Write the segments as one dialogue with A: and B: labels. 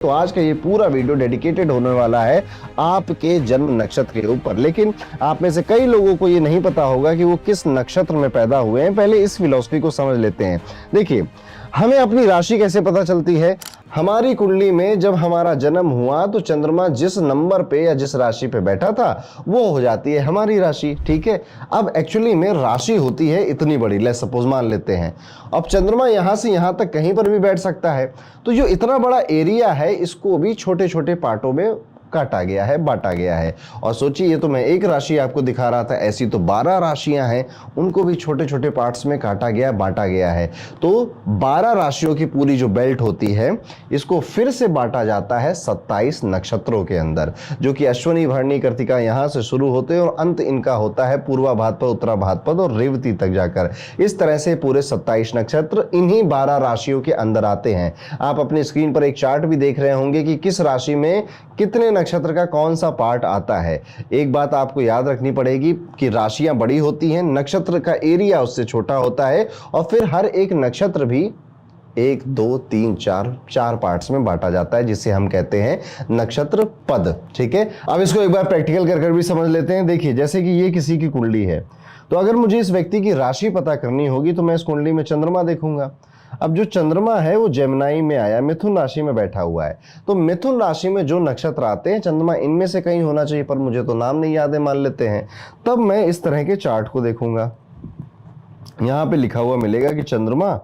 A: तो आज का ये पूरा वीडियो डेडिकेटेड होने वाला है आपके जन्म नक्षत्र के ऊपर। लेकिन आप में से कई लोगों को ये नहीं पता होगा कि वो किस नक्षत्र में पैदा हुए हैं। पहले इस फिलॉसफी को समझ लेते हैं। देखिए, हमें अपनी राशि कैसे पता चलती है? हमारी कुंडली में जब हमारा जन्म हुआ तो चंद्रमा जिस नंबर पे या जिस राशि पे बैठा था वो हो जाती है हमारी राशि। ठीक है, अब एक्चुअली में राशि होती है इतनी बड़ी, ले सपोज मान लेते हैं अब चंद्रमा यहां से यहां तक कहीं पर भी बैठ सकता है। तो जो इतना बड़ा एरिया है इसको भी छोटे छोटे पार्टों में काटा गया है, बांटा गया है। और सोचिए, ये तो मैं एक राशि आपको दिखा रहा था, ऐसी तो 12 राशियां हैं, उनको भी छोटे छोटे पार्ट्स में काटा गया, बांटा गया है। तो 12 राशियों की पूरी जो बेल्ट होती है इसको फिर से बांटा जाता है 27 नक्षत्रों के अंदर, जो कि अश्विनी, भरणी, कृतिका यहां से शुरू होते हैं और अंत इनका होता है पूर्वा भाद्रपद, उत्तरा भाद्रपद और रेवती तक जाकर। इस तरह से पूरे 27 नक्षत्र इन्हीं 12 राशियों के अंदर आते हैं। आप अपनी स्क्रीन पर एक चार्ट भी देख रहे होंगे कि किस राशि में कितने नक्षत्र का कौन सा पार्ट आता है। एक बात आपको याद रखनी पड़ेगी कि राशियां बड़ी होती हैं, नक्षत्र का एरिया उससे छोटा होता है और फिर हर एक नक्षत्र भी 1 2 3 4 पार्ट्स में बांटा जाता है, जिसे हम कहते हैं नक्षत्र पद। ठीक है, अब इसको एक बार प्रैक्टिकल कर भी समझ लेते हैं। देखिए, जैसे कि ये किसी की कुंडली है, तो अगर मुझे इस व्यक्ति की राशि पता करनी होगी तो मैं इस कुंडली में चंद्रमा देखूंगा। अब जो चंद्रमा है वो जेमिनी में आया, मिथुन राशि में बैठा हुआ है। तो मिथुन राशि में जो नक्षत्र आते हैं, चंद्रमा इनमें से कहीं होना चाहिए, पर मुझे तो नाम नहीं याद है, मान लेते हैं। तब मैं इस तरह के चार्ट को देखूंगा। यहां पे लिखा हुआ मिलेगा कि चंद्रमा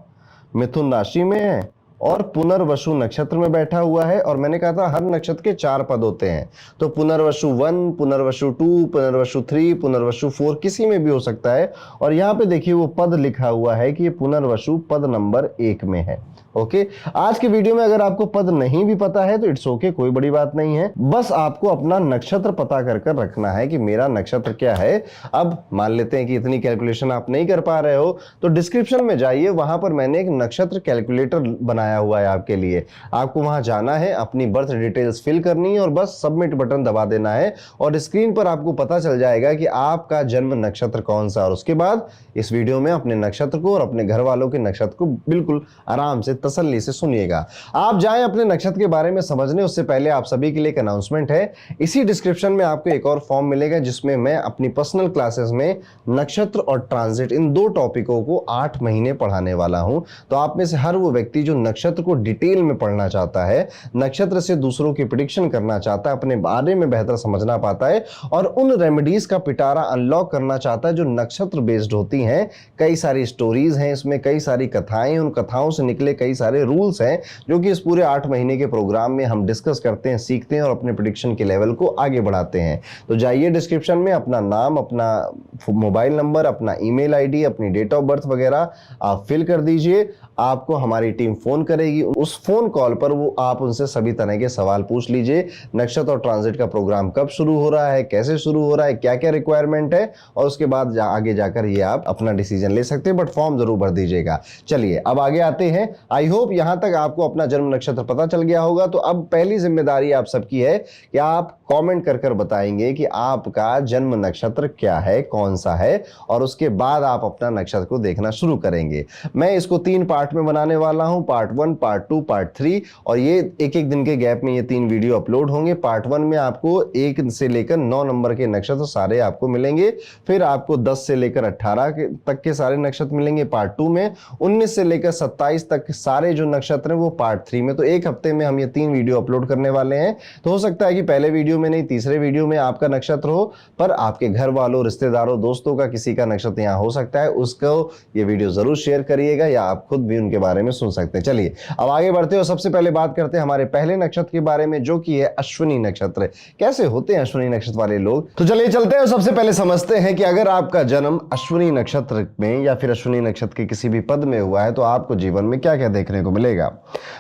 A: मिथुन राशि में है और पुनर्वसु नक्षत्र में बैठा हुआ है। और मैंने कहा था हर नक्षत्र के 4 पद होते हैं, तो पुनर्वसु 1, पुनर्वसु 2, पुनर्वसु 3, पुनर्वसु 4 किसी में भी हो सकता है। और यहाँ पे देखिए वो पद लिखा हुआ है कि ये पुनर्वसु पद नंबर 1 में है। ओके, आज की वीडियो में अगर आपको पद नहीं भी पता है तो इट्स ओके, कोई बड़ी बात नहीं है। बस आपको अपना नक्षत्र पता कर रखना है कि मेरा नक्षत्र क्या है। अब मान लेते हैं कि इतनी कैलकुलेशन आप नहीं कर पा रहे हो, तो डिस्क्रिप्शन में जाइए, वहां पर मैंने एक नक्षत्र कैलकुलेटर बनाया हुआ है आपके लिए। आपको वहां जाना है, अपनी बर्थ डिटेल्स फिल करनी है और बस सबमिट बटन दबा देना है और स्क्रीन पर आपको पता चल जाएगा कि आपका जन्म नक्षत्र कौन सा। और उसके बाद इस वीडियो में अपने नक्षत्र को और अपने घर वालों के नक्षत्र को बिल्कुल आराम से, तसल्ली से सुनिएगा। आप जाएं अपने नक्षत्र के बारे में समझने, उससे पहले आप सभी के लिए एक अनाउंसमेंट है। इसी डिस्क्रिप्शन में आपको एक और फॉर्म मिलेगा जिसमें मैं अपनी पर्सनल क्लासेस में नक्षत्र और ट्रांजिट इन 2 टॉपिकों को 8 महीने पढ़ाने वाला हूं। तो आप में से हर वो व्यक्ति जो नक्षत्र को डिटेल में पढ़ना चाहता है, नक्षत्र से दूसरों की प्रेडिक्शन करना चाहता है, अपने बारे में बेहतर समझना पाता है और उन रेमेडीज का पिटारा अनलॉक करना चाहता है जो नक्षत्र बेस्ड होती हैं। कई सारी स्टोरीज हैं इसमें, कई सारी कथाएं, उन कथाओं से निकले कई सारे रूल्स हैं जो कि इस पूरे 8 महीने के प्रोग्राम में हम डिस्कस करते हैं, सीखते हैं और अपने प्रेडिक्शन के लेवल को आगे बढ़ाते हैं। तो जाइए डिस्क्रिप्शन में अपना नाम, अपना मोबाइल नंबर, अपना ईमेल आईडी, अपनी डेट ऑफ बर्थ वगैरह आप फिल कर दीजिए। आपको हमारी टीम फोन करेगी, उस फोन कॉल पर वो आप उनसे सभी तरह के सवाल पूछ लीजिए। नक्षत्र और ट्रांजिट का प्रोग्राम कब शुरू हो रहा है, कैसे शुरू हो रहा है, क्या क्या रिक्वायरमेंट है, और उसके बाद आगे जाकर ये आप अपना डिसीजन ले सकते हैं, बट फॉर्म जरूर भर दीजिएगा। चलिए अब आगे आते हैं। आई होप यहां तक आपको अपना जन्म नक्षत्र पता चल गया होगा। तो अब पहली जिम्मेदारी आप सबकी है कि आप कमेंट कर बताएंगे कि आपका जन्म नक्षत्र क्या है, कौन सा है, और उसके बाद आप अपना नक्षत्र को देखना शुरू करेंगे। मैं इसको 3 पार्ट में बनाने वाला हूं, पार्ट 1, पार्ट 2, पार्ट 3, और ये एक दिन के गैप में ये 3 वीडियो अपलोड होंगे। पार्ट 1 में आपको 1 से लेकर 9 नंबर के नक्षत्र सारे आपको मिलेंगे। फिर आपको 10 से लेकर 18 तक के सारे नक्षत्र मिलेंगे पार्ट 2 में। 19 से लेकर 27 तक सारे जो नक्षत्र हैं वो पार्ट 3 में। तो एक हफ्ते में हम ये 3 वीडियो अपलोड करने वाले हैं। तो हो सकता है कि पहले वीडियो में नहीं, तीसरे वीडियो में आपका नक्षत्र हो, पर आपके घर वालों, रिश्तेदारों, दोस्तों का किसी का नक्षत्र यहां हो सकता है, उसको ये वीडियो जरूर शेयर करिएगा या आप खुद भी उनके बारे में सुन सकते हैं। चलिए अब आगे बढ़ते हो। सबसे पहले बात करते हैं हमारे पहले नक्षत्र के बारे में, जो कि है अश्विनी नक्षत्र। कैसे होते हैं अश्विनी नक्षत्र वाले लोग? तो चलिए चलते हैं, सबसे पहले समझते हैं कि अगर आपका जन्म अश्विनी नक्षत्र में या फिर अश्विनी नक्षत्र के किसी भी पद में हुआ है तो आपको जीवन में क्या क्या देखने को मिलेगा।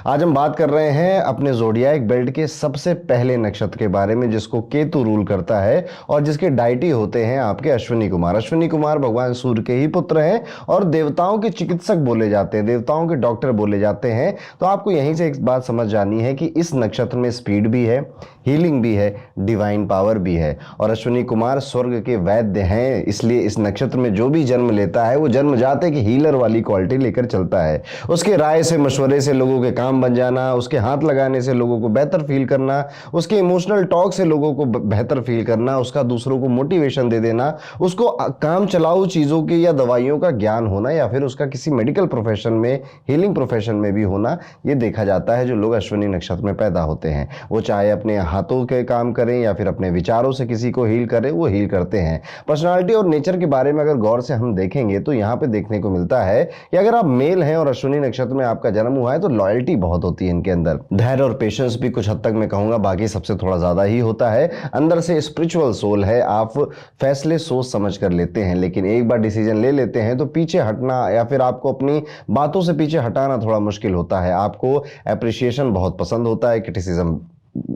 A: आज हम बात कर रहे हैं अपने ज़ोडिएक बेल्ट के सबसे पहले नक्षत्र के बारे में, में जिसको केतु रूल करता है और जिसके डाइटी होते हैं आपके अश्विनी कुमार। अश्विनी कुमार भगवान सूर्य के ही पुत्र हैं और देवताओं के चिकित्सक बोले जाते हैं, देवताओं के डॉक्टर बोले जाते हैं। तो आपको यहीं से एक बात समझ जानी है कि इस नक्षत्र में स्पीड भी है, हीलिंग भी है, डिवाइन पावर भी है। और अश्विनी कुमार स्वर्ग के वैद्य हैं, इसलिए इस नक्षत्र में जो भी जन्म लेता है वो जन्मजात एक हीलर वाली क्वालिटी लेकर चलता है। उसके राय से, मशवरे से लोगों के काम बन जाना, उसके हाथ लगाने से लोगों को बेहतर फील करना, उसके इमोशनल टॉक से लोगों को बेहतर फील करना, उसका दूसरों को मोटिवेशन दे देना, उसको काम चलाऊ चीजों की या दवाइयों का ज्ञान होना, या फिर उसका किसी मेडिकल प्रोफेशन में, हीलिंग प्रोफेशन में भी होना, ये देखा जाता है जो लोग अश्विनी नक्षत्र में पैदा होते हैं। वो चाहे अपने हाथों के काम करें या फिर अपने विचारों से किसी को हील करें, वो हील करते हैं। पर्सनालिटी और नेचर के बारे में अगर गौर से हम देखेंगे तो यहाँ पे देखने को मिलता है कि अगर आप मेल हैं और अश्विनी नक्षत्र में आपका जन्म हुआ है तो लॉयल्टी बहुत होती है इनके अंदर। धैर्य और पेशेंस भी कुछ हद तक मैं कहूंगा बाकी सबसे थोड़ा ज्यादा ही होता है। अंदर से स्पिरिचुअल सोल है, आप फैसले सोच समझ कर लेते हैं, लेकिन एक बार डिसीजन ले लेते हैं तो पीछे हटना या फिर आपको अपनी बातों से पीछे हटाना थोड़ा मुश्किल होता है। आपको एप्रिसिएशन बहुत पसंद होता है, क्रिटिसिज्म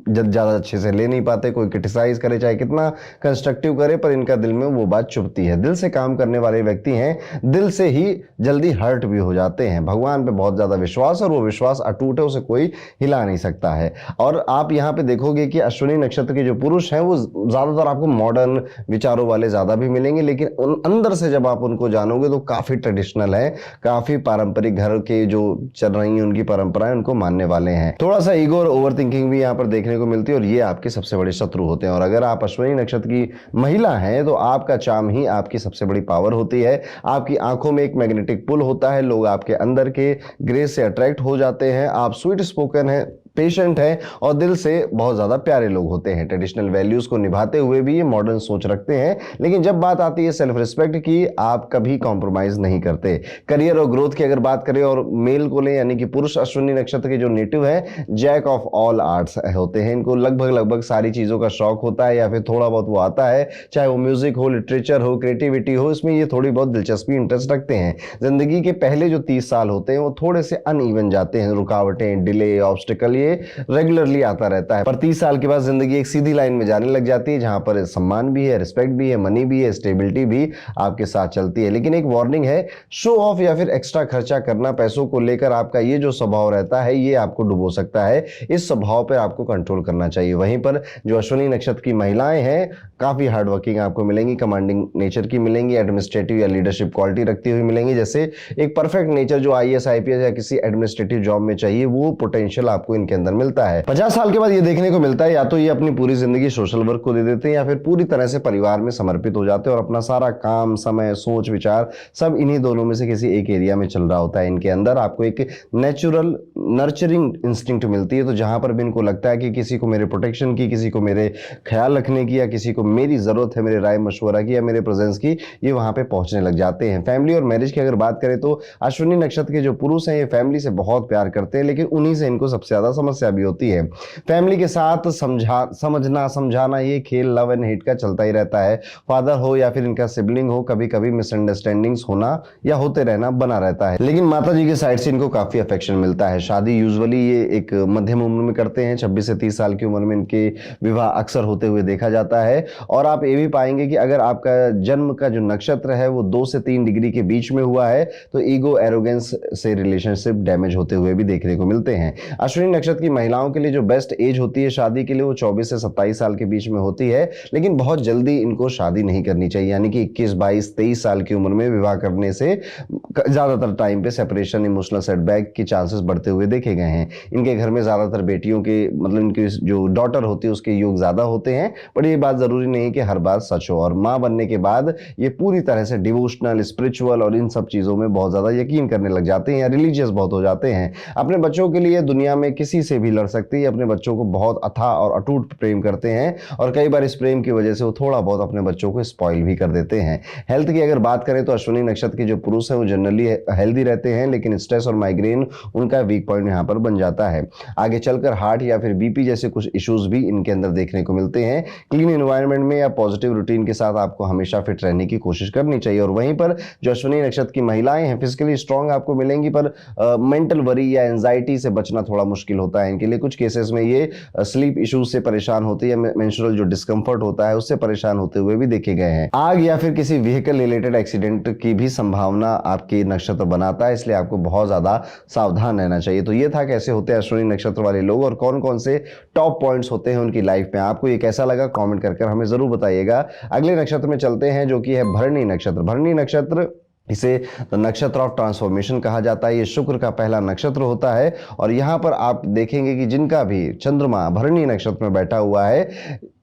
A: ज़्यादा अच्छे से ले नहीं पाते। कोई क्रिटिसाइज करे, चाहे कितना कंस्ट्रक्टिव करे, पर इनका दिल में वो बात चुभती है। दिल से काम करने वाले व्यक्ति हैं, दिल से ही जल्दी हर्ट भी हो जाते हैं। भगवान पे बहुत ज़्यादा विश्वास, और वो विश्वास अटूट है, उसे कोई हिला नहीं सकता है। और आप यहाँ पे देखोगे कि अश्विनी नक्षत्र के जो पुरुष हैं वो ज़्यादातर आपको मॉडर्न विचारों वाले ज़्यादा भी मिलेंगे, लेकिन उन अंदर से जब आप उनको जानोगे तो काफ़ी ट्रेडिशनल है, काफ़ी पारंपरिक घर के जो चल रही हैं उनकी परंपराएं उनको मानने वाले हैं। थोड़ा सा ईगो और ओवर थिंकिंग भी यहाँ पर देखने को मिलती है, और ये आपके सबसे बड़े शत्रु होते हैं। और अगर आप अश्विनी नक्षत्र की महिला हैं तो आपका चार्म ही आपकी सबसे बड़ी पावर होती है। आपकी आंखों में एक मैग्नेटिक पुल होता है, लोग आपके अंदर के ग्रेस से अट्रैक्ट हो जाते हैं। आप स्वीट स्पोकन है, पेशेंट है और दिल से बहुत ज्यादा प्यारे लोग होते हैं। ट्रेडिशनल वैल्यूज को निभाते हुए भी ये मॉडर्न सोच रखते हैं, लेकिन जब बात आती है सेल्फ रिस्पेक्ट की, आप कभी कॉम्प्रोमाइज नहीं करते। करियर और ग्रोथ की अगर बात करें और मेल को लें, यानी कि पुरुष अश्विनी नक्षत्र के जो नेटिव है, जैक ऑफ ऑल आर्ट्स होते हैं। इनको लगभग सारी चीजों का शौक होता है या फिर थोड़ा बहुत वो आता है, चाहे वो म्यूजिक हो, लिटरेचर हो, क्रिएटिविटी हो, इसमें ये थोड़ी बहुत दिलचस्पी, इंटरेस्ट रखते हैं। जिंदगी के पहले जो 30 साल होते हैं वो थोड़े से अनइवन जाते हैं, रुकावटें, डिले, ऑब्स्टिकल ये रेगुलरली आता रहता है। पर 30 साल के बाद जिंदगी एक सीधी लाइन में जाने लग जाती है, जहां पर सम्मान भी है, रिस्पेक्ट भी है, मनी भी है, स्टेबिलिटी भी आपके साथ चलती है। लेकिन एक वार्निंग है, शो ऑफ या फिर एक्स्ट्रा खर्चा करना पैसों को लेकर आपका ये जो स्वभाव रहता है ये आपको डुबो सकता है। इस स्वभाव पर आपको कंट्रोल करना चाहिए। वहीं पर जो अश्विनी नक्षत्र की महिलाएं हैं काफी हार्ड वर्किंग आपको मिलेंगी, कमांडिंग नेचर की मिलेंगी, एडमिनिस्ट्रेटिव या लीडरशिप क्वालिटी रखती हुई मिलेंगी। जैसे एक परफेक्ट नेचर जो IAS IPS या किसी एडमिनिस्ट्रेटिव जॉब में चाहिए, वो पोटेंशियल आपको इनके अंदर मिलता है। 50 साल के बाद ये देखने को मिलता है, या तो ये अपनी पूरी जिंदगी सोशल वर्क को दे देते हैं या फिर पूरी तरह से परिवार में समर्पित हो जाते हैं और अपना सारा काम, समय, सोच, विचार सब इन्हीं दोनों में से किसी एक एरिया में चल रहा होता है। इनके अंदर आपको एक नेचुरल नर्चरिंग इंस्टिंक्ट मिलती है। तो जहां पर भी इनको लगता है कि किसी को मेरे प्रोटेक्शन की, किसी को मेरे ख्याल रखने की, या किसी को मेरी जरूरत है, मेरे राय मशवरा की या मेरे प्रेजेंस की, ये वहां पे पहुंचने लग जाते हैं। फैमिली और मैरिज की अगर बात करें तो अश्विनी नक्षत्र के जो पुरुष हैं ये फैमिली से बहुत प्यार करते हैं, लेकिन उन्हीं से इनको सबसे ज्यादा समस्या भी होती है। फैमिली के साथ समझना समझाना ये खेल लव एंड हेट का चलता ही रहता है। फादर हो या फिर इनका सिबलिंग हो, कभी कभी मिसअंडरस्टैंडिंग्स होना या होते रहना बना रहता है, लेकिन माता जी की साइड से इनको काफी अफेक्शन मिलता है। शादी यूजुअली ये एक मध्यम उम्र में करते हैं, 26 से 30 साल की उम्र में इनके विवाह अक्सर होते हुए देखा जाता है। और आप ये भी पाएंगे कि अगर आपका जन्म का जो नक्षत्र है वो 2 से 3 डिग्री के बीच में हुआ है तो ईगो, एरोगेंस से रिलेशनशिप डैमेज होते हुए भी देखने को मिलते हैं। अश्विनी नक्षत्र की महिलाओं के लिए जो बेस्ट एज होती है शादी के लिए वो 24 से 27 साल के बीच में होती है, लेकिन बहुत जल्दी इनको शादी नहीं करनी चाहिए, यानी कि 21, 22, 23 साल की उम्र में विवाह करने से ज्यादातर टाइम पे सेपरेशन, इमोशनल सेटबैक के चांसेस बढ़ते हुए देखे गए हैं। इनके घर में ज्यादातर बेटियों के, मतलब इनकी जो डॉटर होती है उसके योग ज्यादा होते हैं, पर ये बात जरूरी नहीं कि हर बात सच हो। और माँ बनने के बाद ये पूरी तरह से डिवोशनल, स्पिरिचुअल और इन सब चीजों में बहुत ज्यादा यकीन करने लग जाते हैं या रिलीजियस बहुत हो जाते हैं। अपने बच्चों के लिए दुनिया में किसी से भी लड़ सकती है, अपने बच्चों को बहुत अथाह और अटूट प्रेम करते हैं, और कई बार इस प्रेम की वजह से वो थोड़ा बहुत अपने बच्चों को स्पॉइल भी कर देते हैं। हेल्थ की अगर बात करें तो अश्विनी नक्षत्र के जो पुरुष हैं वो जनरली हेल्दी रहते हैं, लेकिन स्ट्रेस और माइग्रेन उनका वीक पॉइंट यहाँ पर बन जाता है। आगे चलकर हार्ट या फिर बीपी जैसे कुछ इश्यूज भी इनके अंदर देखने को मिलते हैं। क्लीन एनवायरनमेंट में या पॉजिटिव रूटीन के साथ आपको हमेशा फिट रहने की कोशिश करनी चाहिए। और वहीं पर जो अश्विनी नक्षत्र की महिलाएं हैं फिजिकली स्ट्रांग आपको मिलेंगी, पर मेंटल वरी या एंजाइटी से बचना थोड़ा मुश्किल होता होता है इनके लिए। कुछ केसेस में ये स्लीप इश्यूज से परेशान होते हैं या मेंस्ट्रुअल जो डिस्कम्फर्ट होता है उससे परेशान होते हुए भी देखे गए हैं। आग या फिर किसी व्हीकल रिलेटेड एक्सीडेंट की भी संभावना आपके नक्षत्र बनाता है, इसलिए आपको बहुत ज्यादा सावधान रहना चाहिए। तो ये था कैसे होते हैं अश्विनी नक्षत्र वाले लोग और कौन कौन से टॉप पॉइंट्स होते हैं उनकी लाइफ में। आपको ये कैसा लगा कमेंट कर हमें जरूर बताइएगा। अगले नक्षत्र में चलते हैं जो कि है भरणी नक्षत्र। भरणी नक्षत्र इसे नक्षत्र ऑफ ट्रांसफॉर्मेशन कहा जाता है। ये शुक्र का पहला नक्षत्र होता है और यहां पर आप देखेंगे कि जिनका भी चंद्रमा भरणी नक्षत्र में बैठा हुआ है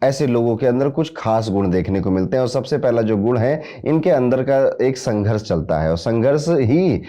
A: ऐसे लोगों के अंदर कुछ खास गुण देखने को मिलते हैं। और सबसे पहला जो गुण है, इनके अंदर का एक संघर्ष चलता है और संघर्ष ही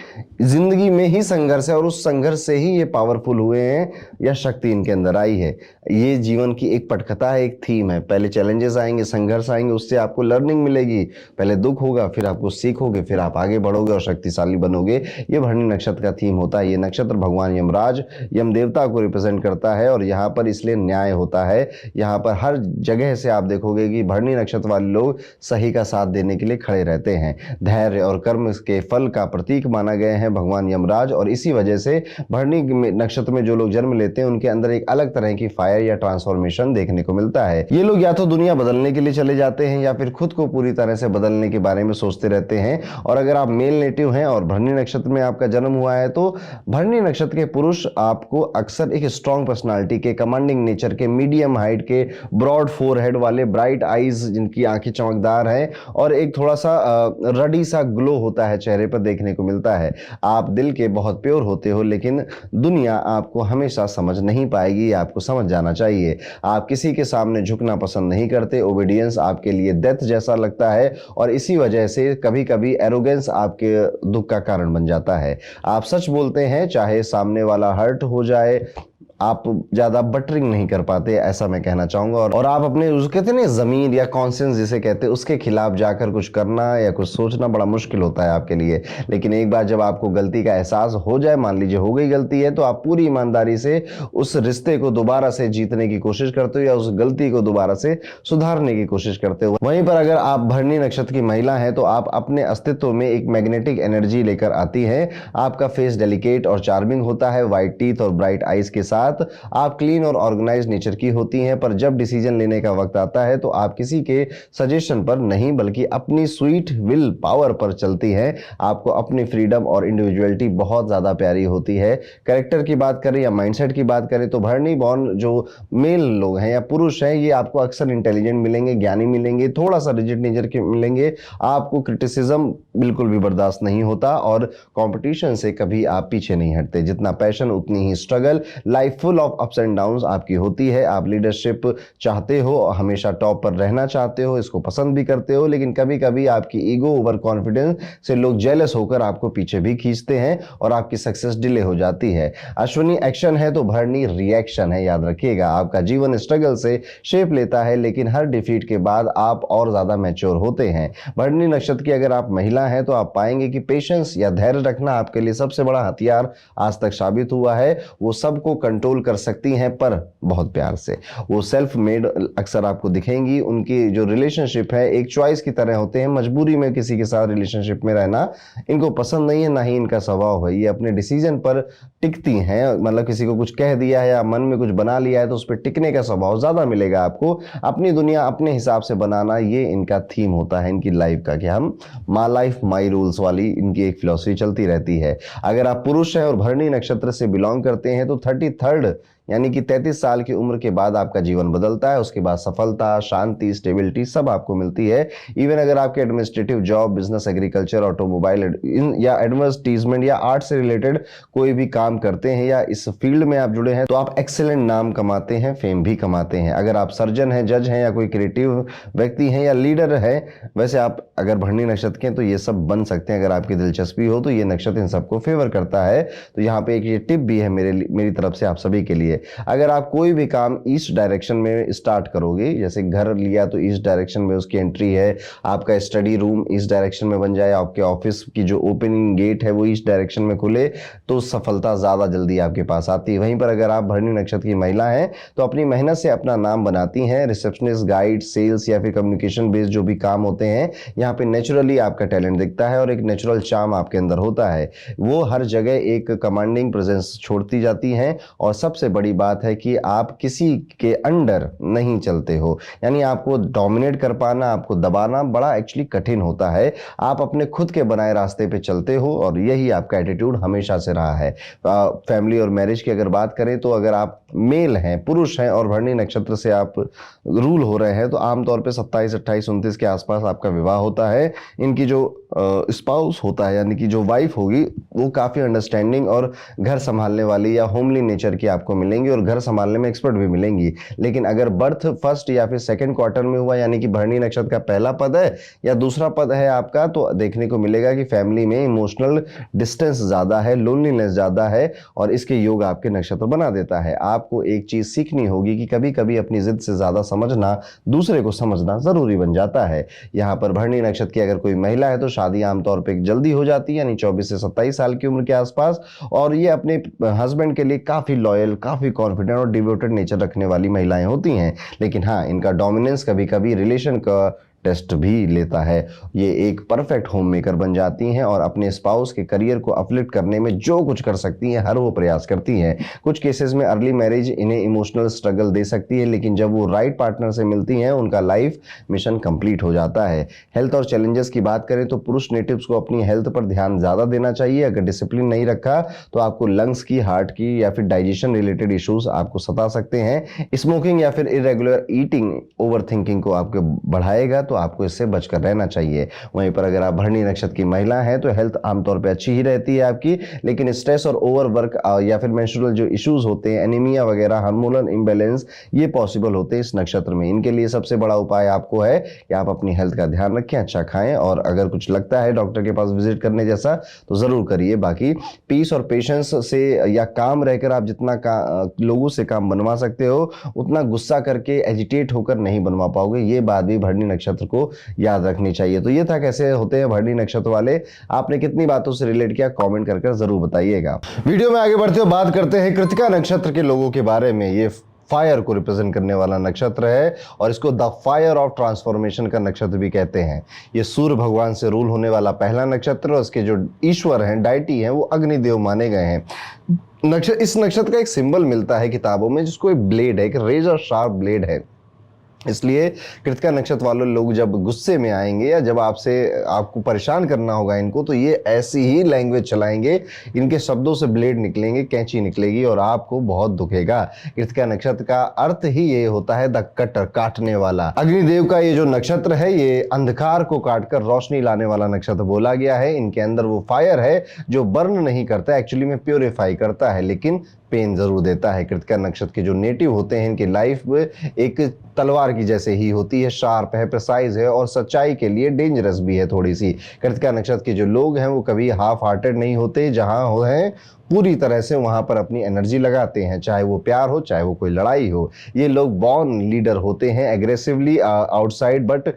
A: जिंदगी में ही संघर्ष है और उस संघर्ष से ही ये पावरफुल हुए हैं या शक्ति इनके अंदर आई है। ये जीवन की एक पटकथा है, एक थीम है। पहले चैलेंजेस आएंगे, संघर्ष आएंगे, उससे आपको लर्निंग मिलेगी। पहले दुख होगा, फिर आपको सीखोगे, फिर आप आगे बढ़ोगे और शक्तिशाली बनोगे। ये भरणी नक्षत्र का थीम होता है। ये नक्षत्र भगवान यमराज, यम देवता को रिप्रेजेंट करता है और यहाँ पर इसलिए न्याय होता है। यहाँ पर हर जगह से आप देखोगे कि भरणी नक्षत्र वाले लोग सही का साथ देने के लिए खड़े रहते हैं। धैर्य और कर्म के फल का प्रतीक माना गए हैं भगवान यमराज और इसी वजह से भरणी नक्षत्र में जो लोग जन्म लेते हैं उनके अंदर एक अलग तरह की फायर या ट्रांसफॉर्मेशन देखने को मिलता है। ये लोग या तो दुनिया बदलने के लिए चले जाते हैं या फिर खुद को पूरी तरह से बदलने के बारे में सोचते रहते हैं। और अगर आप मेल नेटिव हैं और भरणी नक्षत्र में आपका जन्म हुआ है तो भरणी नक्षत्र के पुरुष आपको अक्सर एक स्ट्रॉन्ग पर्सनालिटी के, कमांडिंग नेचर के, मीडियम हाइट के, ब्रॉड फोरहेड वाले, ब्राइट आईज जिनकी आंखें चमकदार हैं और एक थोड़ा सा रडी सा ग्लो होता है चेहरे पर देखने को मिलता है। आप दिल के बहुत प्योर होते हो लेकिन दुनिया आपको हमेशा समझ नहीं पाएगी, आपको समझ जाना चाहिए। आप किसी के सामने झुकना पसंद नहीं करते। ओबीडियंस आपके लिए डेथ जैसा लगता है और इसी वजह से कभी कभी एरोगेंस आपके दुख का कारण बन जाता है। आप सच बोलते हैं चाहे सामने वाला हर्ट हो जाए। आप ज्यादा बटरिंग नहीं कर पाते, ऐसा मैं कहना चाहूंगा। और आप अपने कहते हैं जमीन या कॉन्शियंस जिसे कहते हैं उसके खिलाफ जाकर कुछ करना या कुछ सोचना बड़ा मुश्किल होता है आपके लिए। लेकिन एक बार जब आपको गलती का एहसास हो जाए, मान लीजिए हो गई गलती है, तो आप पूरी ईमानदारी से उस रिश्ते को दोबारा से जीतने की कोशिश करते हो या उस गलती को दोबारा से सुधारने की कोशिश करते हो। वहीं पर अगर आप भरणी नक्षत्र की महिला हैं तो आप अपने अस्तित्व में एक मैग्नेटिक एनर्जी लेकर आती है। आपका फेस डेलिकेट और चार्मिंग होता है, व्हाइट टीथ और ब्राइट आईज के साथ। आप क्लीन और ऑर्गेनाइज नेचर की होती हैं, पर जब डिसीजन लेने का वक्त आता है तो आप किसी के सजेशन पर नहीं बल्कि अपनी स्वीट विल पावर पर चलती हैं। आपको अपनी फ्रीडम और इंडिविजुअलिटी बहुत ज्यादा प्यारी होती है। कैरेक्टर की बात करें या माइंडसेट की बात करें तो भरणी बॉर्न जो मेल लोग हैं या पुरुष हैं ये आपको अक्सर इंटेलिजेंट मिलेंगे, ज्ञानी मिलेंगे, थोड़ा सा रिजिड नेचर के मिलेंगे। आपको क्रिटिसिज्म बिल्कुल भी बर्दाश्त नहीं होता और कंपटीशन से कभी आप पीछे नहीं हटते। जितना पैशन उतनी ही struggle. Life full of ups and downs आपकी होती है। आप लीडरशिप चाहते हो, हमेशा टॉप पर रहना चाहते हो, इसको पसंद भी करते हो, लेकिन कभी कभी आपकी ईगो, ओवर कॉन्फिडेंस से लोग जेलस होकर आपको पीछे भी खींचते हैं और आपकी सक्सेस डिले हो जाती है। अश्विनी एक्शन है तो भरणी रिएक्शन है, याद रखिएगा। आपका जीवन स्ट्रगल से शेप लेता है लेकिन हर डिफीट के बाद आप और ज्यादा मैच्योर होते हैं। भरणी नक्षत्र की अगर आप महिला हैं तो आप पाएंगे कि पेशेंस या धैर्य रखना आपके लिए सबसे बड़ा हथियार आज तक साबित हुआ है। वो सबको कंट्रोल कर सकती हैं पर बहुत प्यार से। वो सेल्फ मेड अक्सर आपको दिखेंगी। उनकी जो रिलेशनशिप है एक चॉइस की तरह होते हैं। मजबूरी में किसी के साथ रिलेशनशिप में रहना इनको पसंद नहीं है, ना ही इनका स्वभाव है। ये अपने डिसीजन पर टिकती हैं, मतलब किसी को कुछ कह दिया है या मन में कुछ बना लिया है तो उस पर टिकने का स्वभाव ज्यादा मिलेगा आपको। अपनी दुनिया अपने हिसाब से बनाना ये इनका थीम होता है इनकी लाइफ का, कि हम माई लाइफ माई रूल्स वाली इनकी एक फिलॉसफी चलती रहती है। अगर आप पुरुष हैं और भरणी नक्षत्र से बिलोंग करते हैं तो 33rd यानी कि 33 साल की उम्र के बाद आपका जीवन बदलता है। उसके बाद सफलता, शांति, स्टेबिलिटी सब आपको मिलती है। इवन अगर आपके administrative job, business, agriculture, automobile या एडवर्टाइजमेंट या आर्ट से रिलेटेड कोई भी काम करते हैं या इस फील्ड में आप जुड़े हैं तो आप एक्सेलेंट नाम कमाते हैं, फेम भी कमाते हैं। अगर आप सर्जन हैं, जज हैं या कोई क्रिएटिव व्यक्ति हैं या लीडर है, वैसे आप अगर भरणी नक्षत्र के तो ये सब बन सकते हैं। अगर आपकी दिलचस्पी हो तो ये नक्षत्र इन सबको फेवर करता है। तो यहाँ पे एक ये टिप भी है मेरी तरफ से आप सभी के लिए। अगर आप कोई भी काम ईस्ट डायरेक्शन में स्टार्ट करोगे, जैसे घर लिया तो ईस्ट डायरेक्शन में उसकी एंट्री है, आपका स्टडी रूम ईस्ट डायरेक्शन में बन जाए, आपके ऑफिस की जो ओपनिंग गेट है वो ईस्ट डायरेक्शन में खुले, तो सफलता ज्यादा जल्दी आपके पास आती है। वहीं पर अगर आप भरणी नक्षत्र की महिला हैं तो अपनी मेहनत से अपना नाम बनाती हैं। रिसेप्शनिस्ट, गाइड, सेल्स या फिर कम्युनिकेशन बेस्ड जो भी काम होते हैं, यहाँ पे नेचुरली आपका टैलेंट दिखता है और एक नेचुरल चार्म आपके अंदर होता है। वो हर जगह एक कमांडिंग प्रेजेंस छोड़ती जाती हैं और सबसे बड़ी बड़ी बात है कि आप किसी के अंडर नहीं चलते हो, यानी आपको डोमिनेट कर पाना, आपको दबाना बड़ा एक्चुअली कठिन होता है। आप अपने खुद के बनाए रास्ते पे चलते हो और यही आपका एटीट्यूड हमेशा से रहा है। फैमिली और मैरिज की अगर बात करें तो अगर आप मेल हैं, पुरुष हैं और भरणी नक्षत्र से आप रूल हो रहे हैं तो आमतौर पे 27, 28, 29 के आसपास आपका विवाह होता है। इनकी जो स्पाउस होता है यानी कि जो वाइफ होगी वो काफ़ी अंडरस्टैंडिंग और घर संभालने वाली या होमली नेचर की आपको मिलेंगी और घर संभालने में एक्सपर्ट भी मिलेंगी। लेकिन अगर बर्थ फर्स्ट या फिर सेकंड क्वार्टर में हुआ यानी कि भरणी नक्षत्र का पहला पद है या दूसरा पद है आपका, तो देखने को मिलेगा कि फैमिली में इमोशनल डिस्टेंस ज़्यादा है, लोनलीनेस ज़्यादा है और इसके योग आपके नक्षत्र बना देता है। आपको एक चीज़ सीखनी होगी कि कभी कभी अपनी जिद से ज़्यादा समझना, दूसरे को समझना ज़रूरी बन जाता है। यहाँ पर भरणी नक्षत्र की अगर कोई महिला है तो शादी आमतौर पे जल्दी हो जाती है, यानी 24 से 27 साल की उम्र के आसपास, और ये अपने हस्बैंड के लिए काफ़ी लॉयल, काफ़ी कॉन्फिडेंट और डिवोटेड नेचर रखने वाली महिलाएं होती हैं। लेकिन हाँ, इनका डोमिनेंस कभी कभी रिलेशन का टेस्ट भी लेता है। ये एक परफेक्ट होम मेकर बन जाती हैं और अपने स्पाउस के करियर को अपलिफ्ट करने में जो कुछ कर सकती हैं हर वो प्रयास करती हैं। कुछ केसेस में अर्ली मैरिज इन्हें इमोशनल स्ट्रगल दे सकती है, लेकिन जब वो राइट पार्टनर से मिलती हैं उनका लाइफ मिशन कंप्लीट हो जाता है। हेल्थ और चैलेंजेस की बात करें तो पुरुष नेटिव्स को अपनी हेल्थ पर ध्यान ज़्यादा देना चाहिए। अगर डिसिप्लिन नहीं रखा तो आपको लंग्स की, हार्ट की या फिर डाइजेशन रिलेटेड इश्यूज आपको सता सकते हैं। स्मोकिंग या फिर इरेगुलर ईटिंग ओवर थिंकिंग को आपको बढ़ाएगा, तो आपको इससे बचकर रहना चाहिए। वहीं पर अगर आप भरणी नक्षत्र की महिला हैं तो हेल्थ आमतौर पे अच्छी ही रहती है आपकी, लेकिन स्ट्रेस और ओवरवर्क या फिर मेंस्ट्रुअल जो इश्यूज होते हैं, एनीमिया वगैरह, हार्मोनल इंबैलेंस, ये पॉसिबल होते हैं इस नक्षत्र में। इनके लिए सबसे बड़ा उपाय आपको है कि आप अपनी हेल्थ का ध्यान रखें, अच्छा खाएं और अगर कुछ लगता है डॉक्टर के पास विजिट करने जैसा तो जरूर करिए। बाकी पीस और पेशेंस से या काम रहकर आप जितना लोगों से काम बनवा सकते हो उतना गुस्सा करके, एजिटेट होकर नहीं बनवा पाओगे। ये बात भी भरणी नक्षत्र को याद रखनी चाहिए। तो ये था कैसे होते हैं भरणी नक्षत्र वाले। आपने कितनी बातों से रिलेट किया कमेंट करके जरूर बताइएगा। वीडियो में आगे बढ़ते हुए बात करते हैं कृतिका नक्षत्र के लोगों के बारे में। ये फायर को रिप्रेजेंट करने वाला नक्षत्र है और इसको द फायर ऑफ ट्रांसफॉर्मेशन का नक्षत्र भी कहते हैं। ये सूर्य भगवान से रूल होने वाला पहला नक्षत्र और इसके जो ईश्वर हैं, डाइटी हैं, वो अग्निदेव माने गए हैं। इस नक्षत्र का एक सिंबल मिलता है किताबों में जिसको एक ब्लेड है, एक रेजर शार्प ब्लेड है। इसलिए कृतिका नक्षत्र वाले लोग जब गुस्से में आएंगे या जब आपको परेशान करना होगा इनको, तो ये ऐसी ही लैंग्वेज चलाएंगे, इनके शब्दों से ब्लेड निकलेंगे, कैंची निकलेगी और आपको बहुत दुखेगा। कृतिका नक्षत्र का अर्थ ही ये होता है द कटर, काटने वाला। अग्निदेव का ये जो नक्षत्र है ये अंधकार को काटकर रोशनी लाने वाला नक्षत्र बोला गया है। इनके अंदर वो फायर है जो बर्न नहीं करता, एक्चुअली में प्योरीफाई करता है, लेकिन पेन जरूर देता है। कृतिका नक्षत्र के जो नेटिव होते हैं इनकी लाइफ एक तलवार की जैसे ही होती है, शार्प है, प्रिसाइज है और सच्चाई के लिए डेंजरस भी है थोड़ी सी। कृतिका नक्षत्र के जो लोग हैं वो कभी हाफ हार्टेड नहीं होते, जहां हो हैं पूरी तरह से वहां पर अपनी एनर्जी लगाते हैं, चाहे वो प्यार हो चाहे वो कोई लड़ाई हो। ये लोग बॉर्न लीडर होते हैं, एग्रेसिवली आउटसाइड बट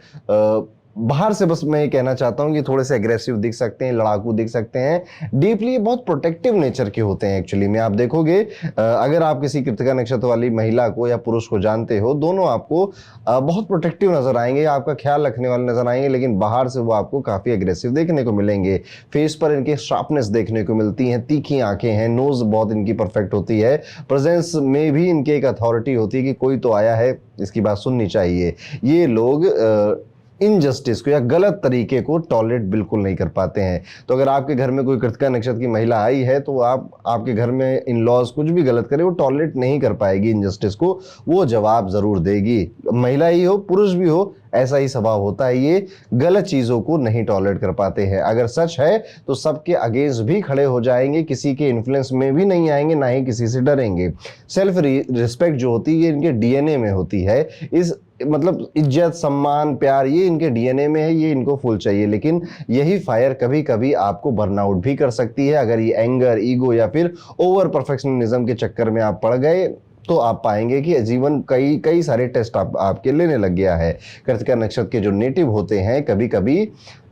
A: बाहर से बस मैं ये कहना चाहता हूँ कि थोड़े से एग्रेसिव दिख सकते हैं, लड़ाकू दिख सकते हैं। डीपली बहुत प्रोटेक्टिव नेचर के होते हैं एक्चुअली में। आप देखोगे अगर आप किसी कृतिका नक्षत्र वाली महिला को या पुरुष को जानते हो, दोनों आपको बहुत प्रोटेक्टिव नजर आएंगे, आपका ख्याल रखने वाले नजर आएंगे, लेकिन बाहर से वो आपको काफी एग्रेसिव देखने को मिलेंगे। फेस पर इनके शार्पनेस देखने को मिलती है, तीखी आंखें हैं, नोज बहुत इनकी परफेक्ट होती है, प्रेजेंस में भी इनकी एक अथॉरिटी होती है कि कोई तो आया है, इसकी बात सुननी चाहिए। ये लोग इनजस्टिस को या गलत तरीके को टॉलरेट बिल्कुल नहीं कर पाते हैं। तो अगर आपके घर में कोई कृतिका नक्षत्र की महिला आई है तो आपके घर में इन लॉज कुछ भी गलत करे, वो टॉलरेट नहीं कर पाएगी इनजस्टिस को, वो जवाब जरूर देगी। महिला ही हो पुरुष भी हो, ऐसा ही स्वभाव होता है, ये गलत चीजों को नहीं टॉलरेट कर पाते हैं। अगर सच है तो सबके अगेंस्ट भी खड़े हो जाएंगे, किसी के इन्फ्लुएंस में भी नहीं आएंगे, ना ही किसी से डरेंगे। सेल्फ रिस्पेक्ट जो होती है ये इनके डीएनए में होती है। इस मतलब इज्जत, सम्मान, प्यार ये इनके डीएनए में है, ये इनको फुल चाहिए। लेकिन यही फायर कभी कभी आपको बर्नआउट भी कर सकती है। अगर ये एंगर, ईगो या फिर ओवर परफेक्शनिज्म के चक्कर में आप पड़ गए तो आप पाएंगे कि जीवन कई सारे टेस्ट आपके लेने लग गया है। कृतिका नक्षत्र के जो नेटिव होते हैं कभी कभी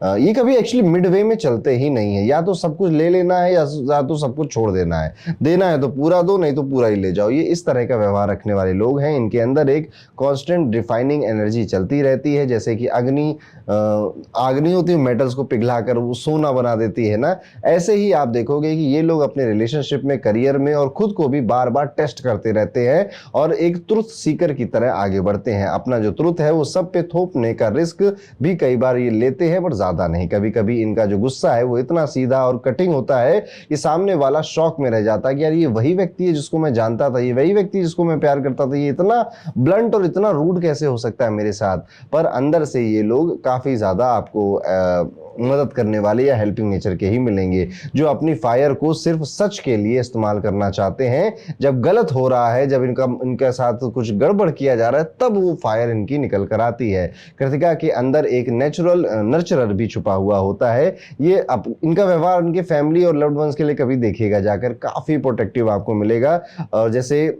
A: ये कभी एक्चुअली मिडवे में चलते ही नहीं है। या तो सब कुछ ले लेना है या तो सब कुछ छोड़ देना है। देना है तो पूरा दो, नहीं तो पूरा ही ले जाओ। ये इस तरह का व्यवहार रखने वाले लोग हैं। इनके अंदर एक कांस्टेंट रिफाइनिंग एनर्जी चलती रहती है, जैसे कि आग नहीं होती मेटल्स को पिघलाकर वो सोना बना देती है ना, ऐसे ही आप देखोगे कि ये लोग अपने रिलेशनशिप में, करियर में और खुद को भी बार बार टेस्ट करते रहते हैं और एक ट्रुथ सीकर की तरह आगे बढ़ते हैं। अपना जो ट्रुथ है वो सब पे थोपने का रिस्क भी कई बार ये लेते हैं, बट ज्यादा नहीं। कभी कभी इनका जो गुस्सा है वो इतना सीधा और कटिंग होता है कि सामने वाला शॉक में रह जाता है कि यार ये वही व्यक्ति है जिसको मैं जानता था, ये वही व्यक्ति जिसको मैं प्यार करता था, ये इतना ब्लंट और इतना रूड कैसे हो सकता है मेरे साथ। पर अंदर से ये लोग काफी ज्यादा आपको मदद करने वाले या हेल्पिंग नेचर के ही मिलेंगे, जो अपनी फायर को सिर्फ सच के लिए इस्तेमाल करना चाहते हैं। जब गलत हो रहा है, जब इनके साथ कुछ गड़बड़ किया जा रहा है, तब वो फायर इनकी निकल कर आती है। कृतिका के अंदर एक नेचुरल नर्चरर भी छुपा हुआ होता है। ये इनका व्यवहार उनके फैमिली और लव्ड वंस के लिए कभी देखिएगा जाकर, काफी प्रोटेक्टिव आपको मिलेगा। और जैसे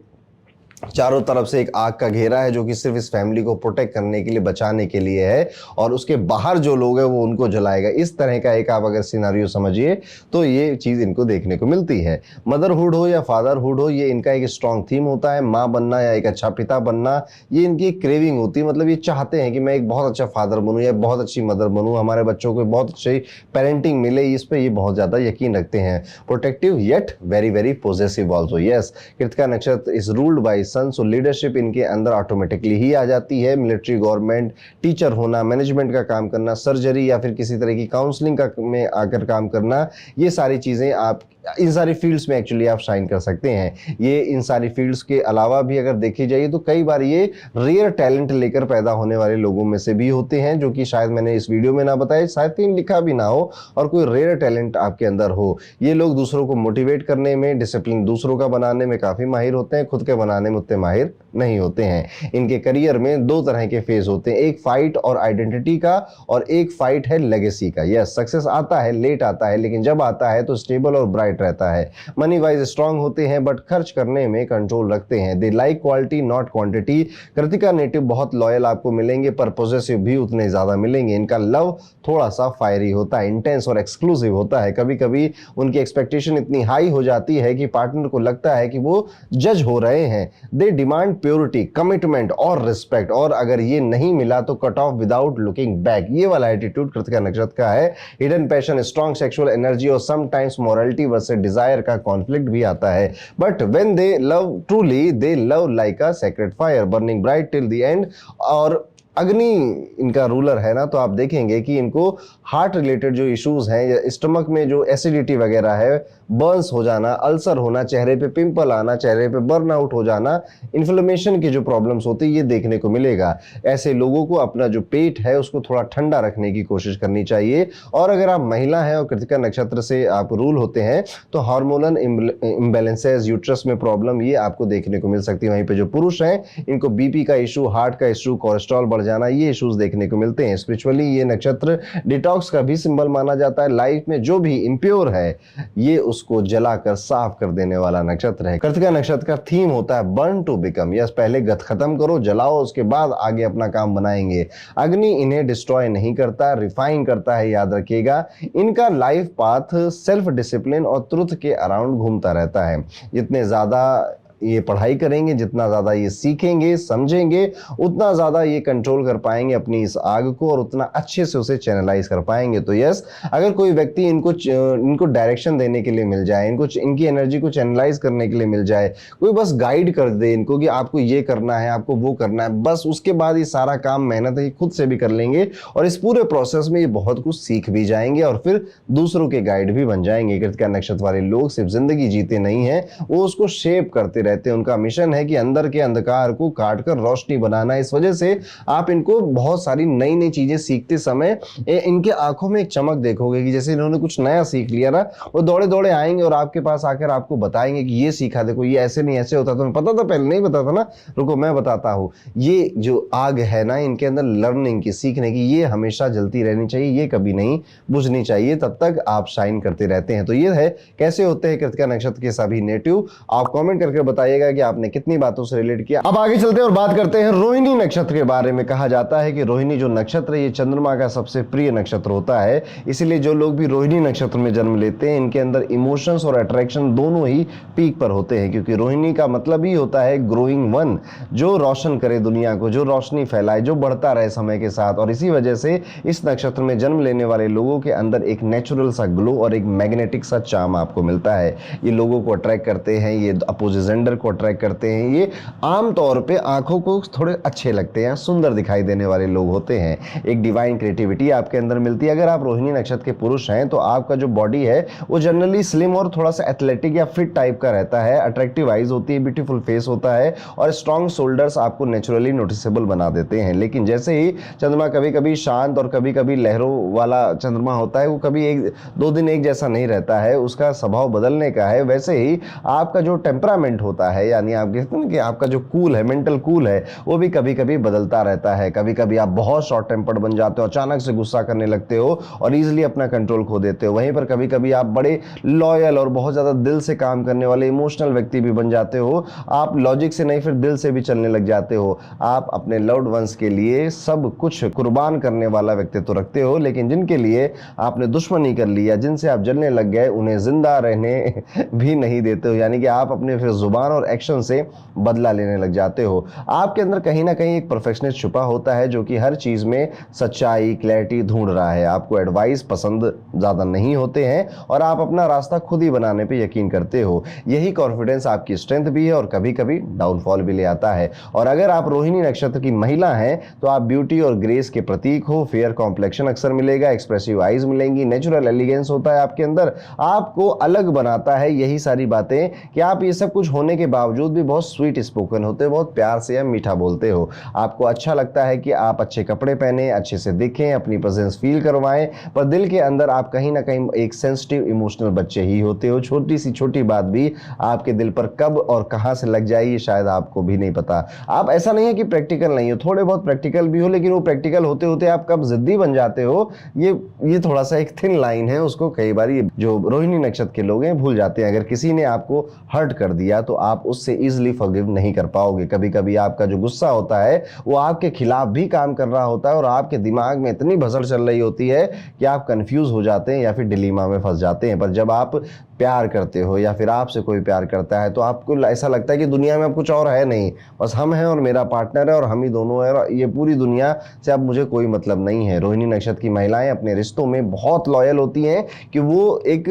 A: चारों तरफ से एक आग का घेरा है जो कि सिर्फ इस फैमिली को प्रोटेक्ट करने के लिए, बचाने के लिए है, और उसके बाहर जो लोग हैं वो उनको जलाएगा। इस तरह का एक आप अगर सिनारियो समझिए तो ये चीज इनको देखने को मिलती है। मदरहुड हो या फादरहुड हो, ये इनका एक स्ट्रॉन्ग थीम होता है। माँ बनना या एक अच्छा पिता बनना, ये इनकी क्रेविंग होती है। मतलब ये चाहते हैं कि मैं एक बहुत अच्छा फादर बनूं या बहुत अच्छी मदर बनूं, हमारे बच्चों को बहुत अच्छी पेरेंटिंग मिले, इस पर ये बहुत ज्यादा यकीन रखते हैं। Protective yet very very possessive also. Yes, Krittika नक्षत्र is ruled by sun, so leadership इनके अंदर ऑटोमेटिकली ही आ जाती है। मिलिट्री, गवर्नमेंट, टीचर होना, मैनेजमेंट का काम करना, सर्जरी या फिर किसी तरह की काउंसलिंग का में आकर काम करना, ये सारी चीजें आप इन सारी फील्ड्स में एक्चुअली आप शाइन कर सकते हैं। ये इन सारी फील्ड्स के अलावा भी अगर देखी जाए तो कई बार ये रेयर टैलेंट लेकर पैदा होने वाले लोगों में से भी होते हैं, जो कि शायद मैंने इस वीडियो में ना बताया, शायद कहीं लिखा भी ना हो, और कोई रेयर टैलेंट आपके अंदर हो। ये लोग दूसरों को मोटिवेट करने में, डिसिप्लिन दूसरों का बनाने में काफी माहिर होते हैं, खुद के बनाने में उतने माहिर नहीं होते हैं। इनके करियर में दो तरह के फेज होते हैं, एक फाइट और आइडेंटिटी का, और एक फाइट है लेगेसी का। यस, सक्सेस आता है, लेट आता है, लेकिन जब आता है तो स्टेबल और ब्राइट रहता है। मनी वाइज स्ट्रांग होते हैं, बट खर्च करने में कंट्रोल रखते हैं। They like quality not quantity. Kritika native बहुत लॉयल आपको मिलेंगे, पर पॉजेसिव भी उतने ज्यादा मिलेंगे। इनका लव थोड़ा सा फायरी होता है, इंटेंस और एक्सक्लूसिव होता है। कभी कभी उनकी एक्सपेक्टेशन इतनी हाई हो जाती है कि पार्टनर को लगता है कि वो जज हो रहे हैं। दे डिमांड प्योरिटी, कमिटमेंट और रिस्पेक्ट, और अगर ये नहीं मिला तो cut off without looking back. ये वाला एटीट्यूड कृतिका नक्षत्र का है। Hidden passion, strong sexual energy और समटाइम्स मोरालिटी वर्सेस डिजायर का कॉन्फ्लिक्ट भी आता है। But when they love truly, they love like a sacred fire burning bright till the end. और अग्नि इनका रूलर है ना, तो आप देखेंगे कि इनको हार्ट रिलेटेड जो इश्यूज हैं, या स्टमक में जो एसिडिटी वगैरह है, बर्न्स हो जाना, अल्सर होना, चेहरे पे पिंपल आना, चेहरे पे बर्न आउट हो जाना, इन्फ्लेमेशन की जो प्रॉब्लम्स होती है, ये देखने को मिलेगा। ऐसे लोगों को अपना जो पेट है उसको थोड़ा ठंडा रखने की कोशिश करनी चाहिए। और अगर आप महिला हैं और कृतिका नक्षत्र से आप रूल होते हैं तो हार्मोनल इम्बैलेंसेस, यूट्रस में प्रॉब्लम, ये आपको देखने को मिल सकती है। वहीं पे जो पुरुष हैं, इनको बीपी का इशू, हार्ट का इशू, कोलेस्ट्रॉल बढ़ जाना, ये इश्यूज देखने को मिलते हैं। स्पिरिचुअली ये नक्षत्र डिटॉक्स का भी सिंबल माना जाता है। लाइफ में जो भी इम्प्योर है ये उसको जलाकर साफ कर देने वाला नक्षत्र है। कृतिका नक्षत्र का थीम होता है बर्न टू बिकम। यस, पहले गत खत्म करो, जलाओ, उसके बाद आगे अपना काम बनाएंगे। अग्नि इन्हें डिस्ट्रॉय नहीं करता, रिफाइन करता है, याद रखिएगा। इनका लाइफ पाथ सेल्फ डिसिप्लिन और ट्रुथ के अराउंड घूमता रहता है। जितने ज्यादा ये पढ़ाई करेंगे, जितना ज्यादा ये सीखेंगे, समझेंगे, उतना ज्यादा ये कंट्रोल कर पाएंगे अपनी इस आग को, और उतना अच्छे से उसे चैनलाइज कर पाएंगे। तो यस, अगर कोई व्यक्ति इनको डायरेक्शन देने के लिए मिल जाए, इनकी एनर्जी को चैनलाइज करने के लिए मिल जाए, कोई बस गाइड कर दे इनको कि आपको ये करना है, आपको वो करना है, बस उसके बाद ये सारा काम, मेहनत है, खुद से भी कर लेंगे, और इस पूरे प्रोसेस में ये बहुत कुछ सीख भी जाएंगे और फिर दूसरों के गाइड भी बन जाएंगे। कृतिका नक्षत्र वाले लोग सिर्फ जिंदगी जीते नहीं है, वो उसको शेप करते रहते हैं। उनका मिशन है कि अंदर के अंधकार को काटकर रोशनी बनाना। इस वजह से आप इनको बहुत सारी नई नई चीजें सीखते समय इनके आंखों में एक चमक देखोगे कि जैसे इन्होंने कुछ नया सीख लिया ना, वो दौड़े दौड़े आएंगे और आपके पास आकर आपको बताएंगे कि ये सीखा, देखो ये ऐसे नहीं ऐसे होता, तुम्हें पता था पहले नहीं पता था ना, रुको मैं बताता हूँ। ये जो आग है ना इनके अंदर लर्निंग की, सीखने की, ये हमेशा जलती रहनी चाहिए, ये कभी नहीं बुझनी चाहिए, तब तक आप शाइन करते रहते हैं। तो ये है कैसे होते हैं कृतिका नक्षत्र के सभी नेटिव, आप कमेंट करके बता बताइएगा कि आपने कितनी बातों से रिलेट किया। अब आगे चलते हैं और बात करते हैं रोहिणी नक्षत्र के बारे में। कहा जाता है कि रोहिणी जो नक्षत्र है ये चंद्रमा का सबसे प्रिय नक्षत्र होता है, इसीलिए जो लोग भी रोहिणी नक्षत्र में जन्म लेते हैं इनके अंदर इमोशंस और अट्रैक्शन दोनों ही पीक पर होते हैं, क्योंकि रोहिणी का मतलब ही होता है ग्रोइंग वन, जो रोशन करे दुनिया को, जो रोशनी फैलाए, जो बढ़ता रहे समय के साथ। और इसी वजह से इस नक्षत्र में जन्म लेने वाले लोगों के अंदर एक नेचुरल सा ग्लो और एक मैग्नेटिक सा चार्म आपको मिलता है। ये लोगों को अट्रैक्ट करते हैं, ये अपोजिट जेंडर को अट्रैक्ट करते हैं, ये आमतौर पे आंखों को थोड़े अच्छे लगते हैं, सुंदर दिखाई देने वाले लोग होते हैं। एक डिवाइन क्रिएटिविटी आपके अंदर मिलती है। अगर आप रोहिणी नक्षत्र के पुरुष हैं तो आपका जो बॉडी है वो जनरली स्लिम और थोड़ा सा एथलेटिक या फिट टाइप का रहता है, अट्रैक्टिव आईज होती है, ब्यूटीफुल फेस होता है और स्ट्रॉन्ग शोल्डर्स आपको नेचुरली नोटिसेबल बना देते हैं। लेकिन जैसे ही चंद्रमा कभी कभी शांत और कभी कभी लहरों वाला चंद्रमा होता है, वो कभी एक दो दिन एक जैसा नहीं रहता है, उसका स्वभाव बदलने का है। वैसे ही आपका जो टेम्परामेंट होता है, यानी आप कहते हैं कि आपका जो कूल है, मेंटल कूल है, वो भी कभी कभी बदलता रहता है। कभी कभी आप बहुत शॉर्ट टेम्पर्ड बन जाते हो, अचानक से गुस्सा करने लगते हो और इजीली अपना कंट्रोल खो देते हो। वहीं पर कभी कभी आप बड़े लॉयल और बहुत ज्यादा दिल से काम करने वाले इमोशनल व्यक्ति भी बन जाते हो। आप लॉजिक से नहीं फिर दिल से भी चलने लग जाते हो। आप अपने लव्ड वंस के लिए सब कुछ कुर्बान करने वाला व्यक्तित्व रखते हो, लेकिन जिनके लिए आपने दुश्मनी कर लिया, जिनसे आप जलने लग गए, उन्हें जिंदा रहने भी नहीं देते हो। यानी कि आप अपने फिर जुबान और एक्शन से बदला लेने लग जाते हो। आपके अंदर कहीं ना कहीं एक परफेक्शनिस्ट छुपा होता है जो कि हर चीज में सच्चाई, क्लैरिटी ढूंढ रहा है। आपको एडवाइस पसंद ज्यादा नहीं होते हैं और आप अपना रास्ता खुद ही बनाने पे यकीन करते हो। यही कॉन्फिडेंस आपकी स्ट्रेंथ भी है और कभी कभी डाउनफॉल भी ले आता है। और अगर आप रोहिणी नक्षत्र की महिला हैं तो आप ब्यूटी और ग्रेस के प्रतीक हो। फेयर कॉम्प्लेक्शन अक्सर मिलेगा, एक्सप्रेसिव आईज मिलेंगी, नेचुरल एलिगेंस होता है आपके अंदर। आपको अलग बनाता है यही सारी बातें कि आप ये सब कुछ होने के बावजूद भी बहुत स्वीट स्पोकन होते हो, बहुत प्यार से या मीठा बोलते हो। आपको अच्छा लगता है कि आप अच्छे कपड़े पहने, अच्छे से दिखें, अपनी प्रेजेंस फील करवाएं, पर दिल के अंदर आप कहीं ना कहीं एक सेंसिटिव इमोशनल बच्चे ही होते हो। छोटी सी छोटी बात भी आपके दिल पर कब और कहां से लग जाए ये शायद आपको भी नहीं पता। आप ऐसा नहीं है कि प्रैक्टिकल नहीं हो, थोड़े बहुत प्रैक्टिकल भी हो, लेकिन वो प्रैक्टिकल होते होते आप कब जिद्दी बन जाते हो, ये थोड़ा सा एक थिन लाइन है। उसको कई बार जो रोहिणी नक्षत्र के लोग हैं भूल जाते हैं। अगर किसी ने आपको हर्ट कर दिया तो आप उससे इजीली फॉरगिव नहीं कर पाओगे। कभी कभी आपका जो गुस्सा होता है वो आपके खिलाफ भी काम कर रहा होता है और आपके दिमाग में इतनी भसड़ चल रही होती है कि आप कंफ्यूज हो जाते हैं या फिर डिलीमा में फंस जाते हैं। पर जब आप प्यार करते हो या फिर आपसे कोई प्यार करता है तो आपको ऐसा लगता है कि दुनिया में अब कुछ और है नहीं, बस हम हैं और मेरा पार्टनर है और हम ही दोनों हैं और ये पूरी दुनिया से अब मुझे कोई मतलब नहीं है। रोहिणी नक्षत्र की महिलाएं अपने रिश्तों में बहुत लॉयल होती हैं कि वो एक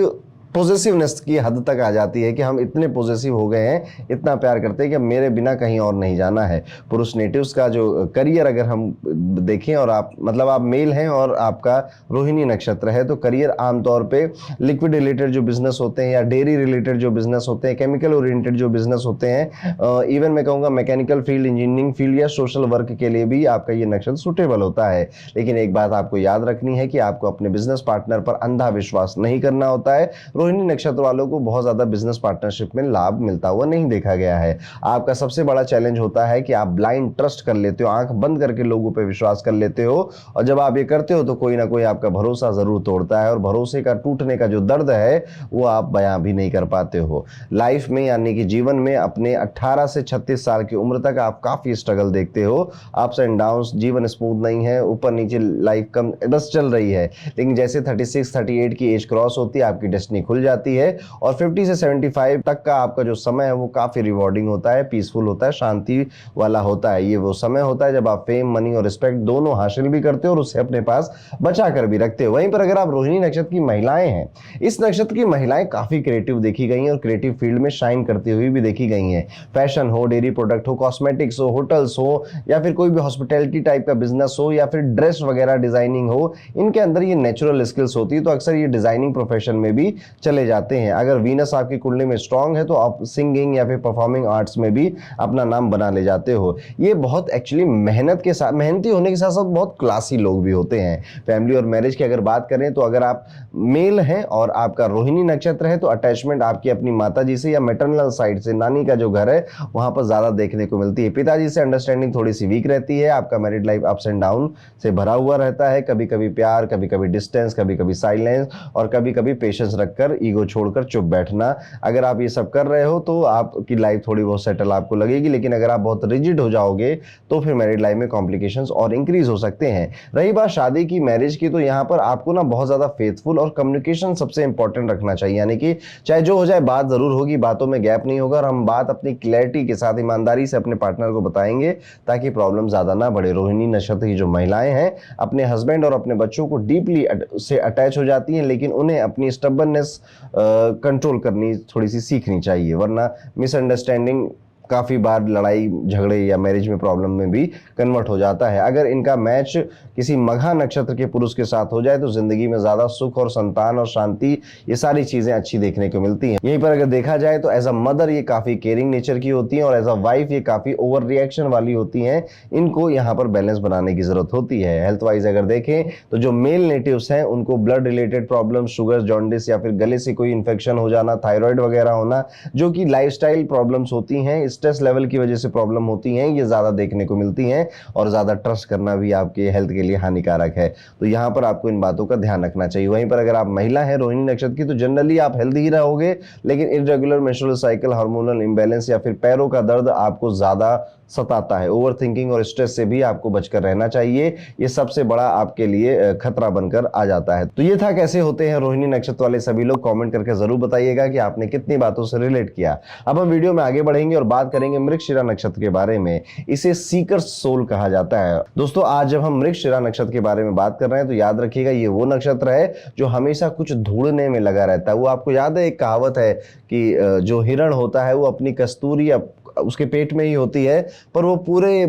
A: पॉजिटिवनेस की हद तक आ जाती है कि हम इतने पॉजिटिव हो गए हैं, इतना प्यार करते हैं कि मेरे बिना कहीं और नहीं जाना है। पुरुष नेटिव्स का जो करियर अगर हम देखें और आप मतलब आप मेल हैं और आपका रोहिणी नक्षत्र है तो करियर आमतौर पे लिक्विड रिलेटेड जो बिजनेस होते हैं या डेयरी रिलेटेड जो बिजनेस होते हैं, केमिकल ओरिएंटेड जो बिजनेस होते हैं, इवन मैं कहूँगा मैकेनिकल फील्ड, इंजीनियरिंग फील्ड या सोशल वर्क के लिए भी आपका ये नक्षत्र सुटेबल होता है। लेकिन एक बात आपको याद रखनी है कि आपको अपने बिजनेस पार्टनर पर अंधा विश्वास नहीं करना होता है। रोहिणी नक्षत्र वालों को बहुत ज्यादा बिजनेस पार्टनरशिप में लाभ मिलता हुआ नहीं देखा गया है। आपका सबसे बड़ा चैलेंज होता है कि आप ब्लाइंड ट्रस्ट कर लेते हो, आंख बंद करके लोगों पे विश्वास कर लेते हो और जब आप ये करते हो तो कोई ना कोई आपका भरोसा जरूर तोड़ता है और भरोसे का टूटने का जो दर्द है वो आप बयां भी नहीं कर पाते हो। लाइफ में यानी कि जीवन में अपने 18 से 36 साल की उम्र तक आप काफी स्ट्रगल देखते हो, अप्स एंड डाउन्स, जीवन स्मूथ नहीं है, ऊपर नीचे लाइफ कम बस चल रही है। लेकिन जैसे 36 38 की एज क्रॉस होती है आपकी डेस्टिनी खुल जाती है और 50 से 75 तक का आपका जो समय है वो काफी रिवॉर्डिंग होता है, पीसफुल होता है, शांति वाला होता है। ये वो समय होता है जब आप फेम, मनी और रिस्पेक्ट दोनों हासिल भी करते हो और उसे अपने पास बचा कर भी रखते हो। वहीं पर अगर आप रोहिणी नक्षत्र की महिलाएं हैं, इस नक्षत्र की महिलाएं काफी क्रिएटिव देखी गई हैं और क्रिएटिव फील्ड में शाइन करती हुई भी देखी गई हैं। फैशन हो, डेयरी प्रोडक्ट हो, कॉस्मेटिक्स हो, होटल्स हो या फिर कोई भी हॉस्पिटैलिटी टाइप का बिजनेस हो या फिर ड्रेस वगैरह डिजाइनिंग हो, इनके अंदर ये नेचुरल स्किल्स होती है तो अक्सर ये डिजाइनिंग प्रोफेशन में भी चले जाते हैं। अगर वीनस आपकी कुंडली में स्ट्रांग है तो आप सिंगिंग या फिर परफॉर्मिंग आर्ट्स में भी अपना नाम बना ले जाते हो। ये बहुत एक्चुअली मेहनती होने के साथ साथ बहुत क्लासी लोग भी होते हैं। फैमिली और मैरिज की अगर बात करें तो अगर आप मेल हैं और आपका रोहिणी नक्षत्र है तो अटैचमेंट आपकी अपनी माताजी से या मैटरनल साइड से, नानी का जो घर है वहां पर ज्यादा देखने को मिलती है। पिताजी से अंडरस्टैंडिंग थोड़ी सी वीक रहती है। आपका married life ups and down से भरा हुआ रहता है, कभी कभी प्यार, कभी कभी डिस्टेंस, कभी कभी साइलेंस और कभी कभी पेशेंस रखकर कर, ईगो छोड़कर चुप बैठना। अगर आप ये सब कर रहे हो तो आपकी लाइफ थोड़ी बहुत सेटल आपको लगेगी, लेकिन अगर आप बहुत रिजिड हो जाओगे तो फिर मैरिड लाइफ में कॉम्प्लिकेशंस और इंक्रीज हो सकते हैं। रही बात शादी की, मैरिज की, तो यहाँ पर आपको ना बहुत ज्यादा फेथफुल और कम्युनिकेशन सबसे इंपॉर्टेंट रखना चाहिए। यानी कि चाहे जो हो जाए बात जरूर होगी, बातों में गैप नहीं होगा और हम बात अपनी क्लैरिटी के साथ ईमानदारी से अपने पार्टनर को बताएंगे ताकि प्रॉब्लम ज्यादा ना बढ़े। रोहिणी नक्षत्र की जो महिलाएं हैं अपने हस्बैंड और अपने बच्चों को डीपली से अटैच हो जाती हैं, लेकिन उन्हें अपनी स्टबर्ननेस कंट्रोल करनी थोड़ी सी सीखनी चाहिए, वरना मिसअंडरस्टैंडिंग काफ़ी बार लड़ाई झगड़े या मैरिज में प्रॉब्लम में भी कन्वर्ट हो जाता है। अगर इनका मैच किसी मघा नक्षत्र के पुरुष के साथ हो जाए तो जिंदगी में ज़्यादा सुख और संतान और शांति, ये सारी चीज़ें अच्छी देखने को मिलती हैं। यहीं पर अगर देखा जाए तो एज अ मदर ये काफ़ी केयरिंग नेचर की होती हैं और एज अ वाइफ ये काफ़ी ओवर रिएक्शन वाली होती हैं। इनको यहाँ पर बैलेंस बनाने की ज़रूरत होती है। हेल्थ वाइज अगर देखें तो जो मेल नेटिव्स हैं उनको blood related problem, sugar, jaundice या फिर गले से कोई इन्फेक्शन हो जाना, थायराइड वगैरह होना, जो कि लाइफस्टाइल प्रॉब्लम्स होती हैं, स्ट्रेस लेवल की वजह से प्रॉब्लम होती हैं, ये ज्यादा देखने को मिलती हैं और ज्यादा ट्रस्ट करना भी आपके हेल्थ के लिए हानिकारक है। तो यहाँ पर आपको इन बातों का ध्यान रखना चाहिए। वहीं पर अगर आप महिला हैं रोहिणी नक्षत्र की तो जनरली आप हेल्दी ही रहोगे, लेकिन irregular menstrual cycle, hormonal imbalance या फिर पैरों का दर्द आपको ज्यादा सताता है। ओवर थिंकिंग और स्ट्रेस से भी आपको बचकर रहना चाहिए, ये सबसे बड़ा आपके लिए खतरा बनकर आ जाता है। तो ये था कैसे होते हैं रोहिणी नक्षत्र वाले सभी लोग। कमेंट करके जरूर बताइएगा कि आपने कितनी बातों से रिलेट किया। अब हम वीडियो में आगे बढ़ेंगे और बात करेंगे मृगशिरा नक्षत्र के बारे में। इसे सीकर सोल कहा जाता है। दोस्तों आज जब हम मृगशिरा नक्षत्र के बारे में बात कर रहे हैं तो याद रखिएगा ये वो नक्षत्र है जो हमेशा कुछ ढूंढने में लगा रहता है। वो आपको याद है, एक कहावत है कि जो हिरण होता है वो अपनी कस्तूरी उसके पेट में ही होती है, पर वो पूरे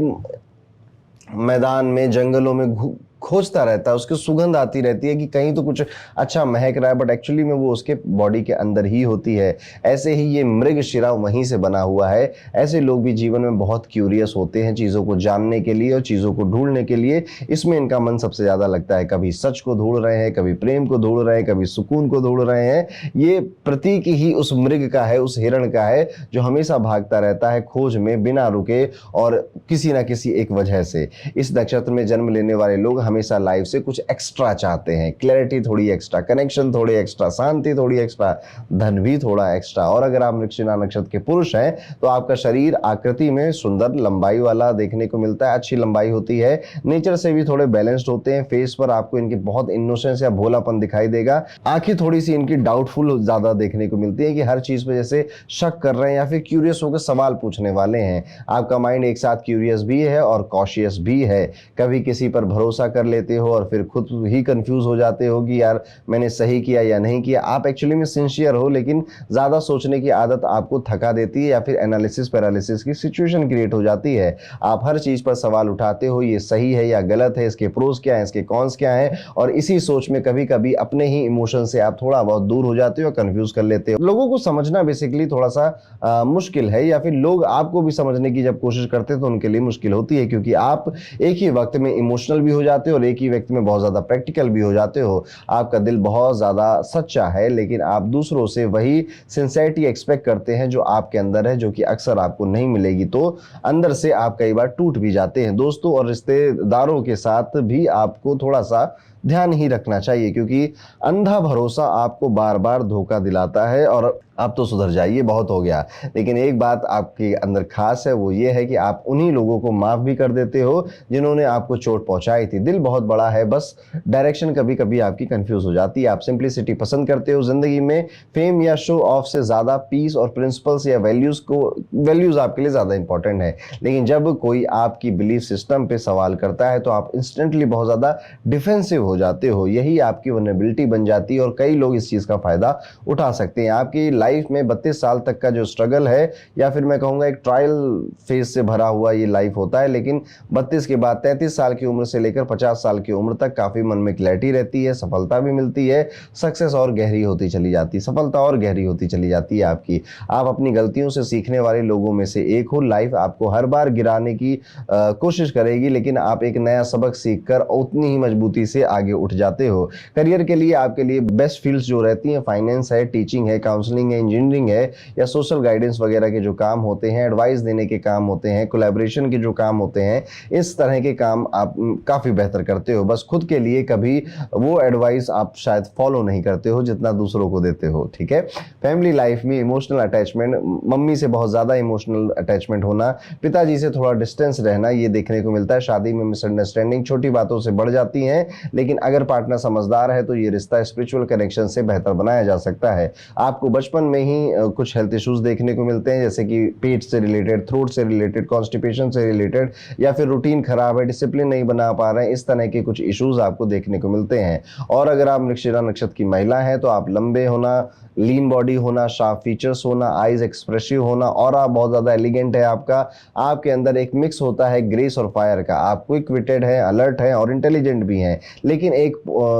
A: मैदान में, जंगलों में खोजता रहता है, उसकी सुगंध आती रहती है कि कहीं तो कुछ अच्छा महक रहा है, बट एक्चुअली में वो उसके बॉडी के अंदर ही होती है। ऐसे ही ये मृगशिरा वहीं से बना हुआ है। ऐसे लोग भी जीवन में बहुत क्यूरियस होते हैं चीज़ों को जानने के लिए और चीज़ों को ढूंढने के लिए। इसमें इनका मन सबसे ज़्यादा लगता है। कभी सच को ढूंढ रहे हैं, कभी प्रेम को ढूंढ रहे हैं, कभी सुकून को ढूंढ रहे हैं। ये प्रतीक ही उस मृग का है, उस हिरण का है जो हमेशा भागता रहता है खोज में बिना रुके और किसी ना किसी एक वजह से। इस नक्षत्र में जन्म लेने वाले लोग हमेशा लाइफ से कुछ एक्स्ट्रा चाहते हैं, क्लैरिटी थोड़ी एक्स्ट्रा, कनेक्शन थोड़ी एक्स्ट्रा, शांति थोड़ी एक्स्ट्रा, धन भी थोड़ा एक्स्ट्रा। और अगर आप मृगशिरा नक्षत्र के पुरुष हैं तो आपका शरीर आकृति में सुंदर लंबाई वाला देखने को मिलता है, अच्छी लंबाई होती है, नेचर से भी थोड़े बैलेंस्ड होते हैं। फेस पर आपको इनकी बहुत इनोसेंस या भोलापन दिखाई देगा। आंखें थोड़ी सी इनकी डाउटफुल ज्यादा देखने को मिलती है कि हर चीज पे जैसे शक कर रहे हैं या फिर क्यूरियस होकर सवाल पूछने वाले हैं। आपका माइंड एक साथ क्यूरियस भी है और कॉशियस भी है। कभी किसी पर भरोसा कर लेते हो और फिर खुद ही कंफ्यूज हो जाते हो कि यार मैंने सही किया या नहीं किया। आप एक्चुअली में सिंसियर हो, लेकिन ज्यादा सोचने की आदत आपको थका देती है या फिर एनालिसिस पैरालिसिस की सिचुएशन क्रिएट हो जाती है। आप हर चीज पर सवाल उठाते हो, ये सही है या गलत है, इसके प्रोज क्या है, इसके कॉन्स क्या है, और इसी सोच में कभी कभी अपने ही इमोशन से आप थोड़ा बहुत दूर हो जाते हो, कंफ्यूज कर लेते हो। लोगों को समझना बेसिकली थोड़ा सा मुश्किल है, या फिर लोग आपको भी समझने की जब कोशिश करते हैं तो उनके लिए मुश्किल होती है, क्योंकि आप एक ही वक्त में इमोशनल भी हो जाते हो और एक ही व्यक्ति में बहुत ज्यादा प्रैक्टिकल भी हो जाते हो। आपका दिल बहुत ज्यादा सच्चा है, लेकिन आप दूसरों से वही सिंसेरिटी एक्सपेक्ट करते हैं जो आपके अंदर है, जो कि अक्सर आपको नहीं मिलेगी। तो अंदर से आप कई बार टूट भी जाते हैं। दोस्तों और रिश्तेदारों के साथ भी आपको थोड़ा सा ध्यान ही रखना चाहिए, क्योंकि अंधा भरोसा आपको बार बार धोखा दिलाता है। और आप तो सुधर जाइए, बहुत हो गया, लेकिन एक बात आपके अंदर खास है, वो ये है कि आप उन्हीं लोगों को माफ भी कर देते हो जिन्होंने आपको चोट पहुंचाई थी। दिल बहुत बड़ा है, बस डायरेक्शन कभी कभी आपकी कंफ्यूज हो जाती है। आप सिंप्लिसिटी पसंद करते हो जिंदगी में। फेम या शो ऑफ से ज्यादा पीस और प्रिंसिपल्स या वैल्यूज आपके लिए ज्यादा इंपॉर्टेंट है। लेकिन जब कोई आपकी बिलीफ सिस्टम पे सवाल करता है तो आप इंस्टेंटली बहुत ज्यादा डिफेंसिव हो जाते हो। यही आपकी वल्नरेबिलिटी बन जाती है और कई लोग इस चीज का फायदा उठा सकते हैं। आपकी लाइफ में 32 साल तक का जो स्ट्रगल है, या फिर मैं कहूंगा एक ट्रायल फेज से भरा हुआ ये लाइफ होता है, लेकिन 32 के बाद 33 साल की उम्र से लेकर 50 साल की उम्र तक काफी मन में क्लैरिटी रहती है, सफलता भी मिलती है, सक्सेस और गहरी होती चली जाती है, सफलता और गहरी होती चली जाती है आपकी। आप अपनी गलतियों से सीखने वाले लोगों में से एक हो। लाइफ आपको हर बार गिराने की कोशिश करेगी, लेकिन आप एक नया सबक सीखकर उतनी ही मजबूती से आगे उठ जाते हो। करियर के लिए आपके लिए बेस्ट फील्ड्स जो रहती हैं, फाइनेंस है, टीचिंग है, काउंसलिंग है, इंजीनियरिंग है, या सोशल गाइडेंस वगैरह के जो काम होते हैं, एडवाइस देने के काम होते हैं, कोलैबोरेशन के जो काम होते हैं, इस तरह के काम आप काफ़ी बेहतर करते हो। बस खुद के लिए कभी वो एडवाइस आप शायद फॉलो नहीं करते हो जितना दूसरों को देते हो, ठीक है। फैमिली लाइफ में इमोशनल अटैचमेंट, मम्मी से बहुत ज़्यादा इमोशनल अटैचमेंट होना, पिताजी से थोड़ा डिस्टेंस रहना, ये देखने को मिलता है। शादी में मिसअंडरस्टैंडिंग छोटी बातों से बढ़ जाती हैं, लेकिन अगर पार्टनर समझदार है तो ये रिश्ता स्पिरिचुअल कनेक्शन से बेहतर बनाया जा सकता है। आपको बचपन में ही कुछ हेल्थ इश्यूज देखने को मिलते हैं, जैसे कि पेट से रिलेटेड, थ्रोट से रिलेटेड, कॉन्स्टिपेशन से रिलेटेड, या फिर रूटीन खराब है, डिसिप्लिन नहीं बना पा रहे हैं, इस तरह के कुछ इश्यूज आपको देखने को मिलते हैं। और अगर आप मृगशिरा नक्षत्र की महिला हैं तो आप लंबे होना, लीन बॉडी होना, शार्प फीचर्स होना, आईज एक्सप्रेसिव होना, और आप बहुत ज्यादा एलिगेंट है आपका, आपके अंदर एक मिक्स होता है ग्रेस और फायर का। आप क्विक विटेड है, अलर्ट है और इंटेलिजेंट भी हैं, लेकिन एक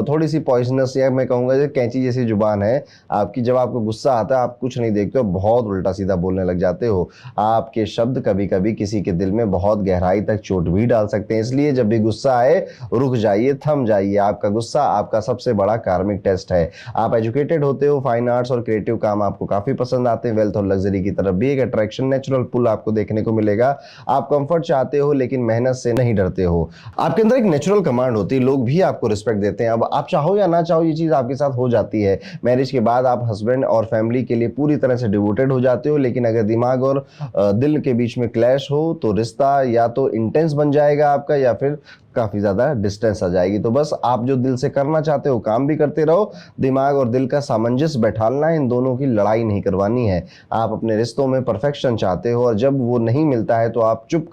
A: थोड़ी सी पॉइजनस, या मैं कहूँगा जो कैंची जैसी जुबान है आपकी। जब आपको गुस्सा आता है आप कुछ नहीं देखते हो, बहुत उल्टा सीधा बोलने लग जाते हो। आपके शब्द कभी कभी किसी के दिल में बहुत गहराई तक चोट भी डाल सकते हैं, इसलिए जब भी गुस्सा आए रुक जाइए, थम जाइए। आपका गुस्सा आपका सबसे बड़ा कार्मिक टेस्ट है। आप एजुकेटेड होते हो, फाइन आर्ट्स और क्रिएटिव काम आपको काफी पसंद आते हैं, वेल्थ और लग्जरी की तरफ भी एक अट्रैक्शन, नेचुरल पुल आपको देखने को मिलेगा। आप कंफर्ट चाहते हो लेकिन मेहनत से नहीं डरते हो। आपके अंदर एक नेचुरल कमांड होती है, लोग भी आपको रिस्पेक्ट देते हैं। अब आप चाहो या ना चाहो ये चीज आपके साथ हो जाती है। मैरिज के बाद आप हस्बैंड और फैमिली के लिए पूरी तरह से डिवोटेड हो जाते हो, लेकिन अगर दिमाग और दिल के बीच में क्लैश हो तो रिश्ता या तो इंटेंस बन जाएगा आपका, या फिर काफी ज्यादा डिस्टेंस आ जाएगी। तो बस आप जो दिल से करना चाहते हो काम भी करते रहो, दिमाग और दिल का सामंजस्य बैठालना है, इन दोनों की लड़ाई नहीं करवानी है। आप अपने रिश्तों में परफेक्शन चाहते हो, और जब वो नहीं मिलता है तो आप चुप